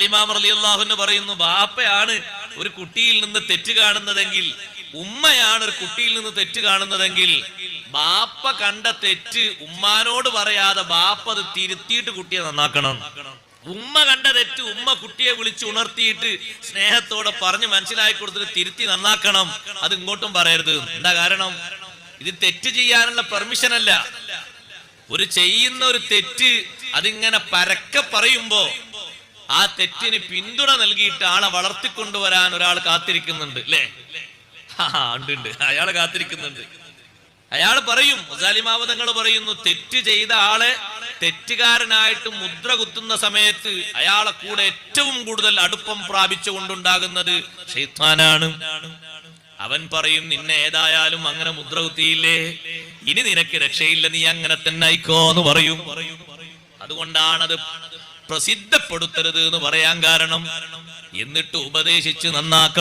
ഇമാം റളിയല്ലാഹു അൻഹു പറയുന്നു, ബാപ്പയാണ് ഒരു കുട്ടിയിൽ നിന്ന് തെറ്റ് കാണുന്നതെങ്കിൽ, ഉമ്മയാണ് ഒരു കുട്ടിയിൽ നിന്ന് തെറ്റ് കാണുന്നതെങ്കിൽ, ബാപ്പ കണ്ട തെറ്റ് ഉമ്മാനോട് പറയാതെ ബാപ്പ അത് തിരുത്തിയിട്ട് കുട്ടിയെ നന്നാക്കണം. ഉമ്മ കണ്ട തെറ്റ് ഉമ്മ കുട്ടിയെ വിളിച്ച് ഉണർത്തിയിട്ട് സ്നേഹത്തോടെ പറഞ്ഞ് മനസ്സിലാക്കി കൊടുത്തിട്ട് തിരുത്തി നന്നാക്കണം. അത് ഇങ്ങോട്ടും പറയരുത്. എന്താ കാരണം? ഇത് തെറ്റ് ചെയ്യാനുള്ള പെർമിഷൻ അല്ല. ഒരു ചെയ്യുന്ന ഒരു തെറ്റ് അതിങ്ങനെ പരക്കെ പറയുമ്പോ ആ തെറ്റിന് പിന്തുണ നൽകിയിട്ട് ആളെ വളർത്തിക്കൊണ്ടുവരാൻ ഒരാൾ കാത്തിരിക്കുന്നുണ്ട്, അല്ലേ? ഉണ്ട്, അയാള് കാത്തിരിക്കുന്നുണ്ട്. അയാൾ പറയും, മുസാലിമാവതങ്ങൾ പറയുന്നു, തെറ്റ് ചെയ്ത ആളെ തെറ്റുകാരനായിട്ട് മുദ്ര കുത്തുന്ന സമയത്ത് അയാളെ കൂടെ ഏറ്റവും കൂടുതൽ അടുപ്പം പ്രാപിച്ചുകൊണ്ടുണ്ടാകുന്നത് ശൈത്താനാണ്. അവൻ പറയും, നിന്നെ ഏതായാലും അങ്ങനെ മുദ്ര കുത്തിയില്ലേ, ഇനി നിനക്ക് രക്ഷയില്ല, നീ അങ്ങനെ തന്നെ ആയിക്കോ എന്ന് പറയും. അതുകൊണ്ടാണത് പ്രസിദ്ധപ്പെടുത്തരുത് എന്ന് പറയാൻ കാരണം. എന്നിട്ട് ഉപദേശിച്ച് നന്നാക്കണം.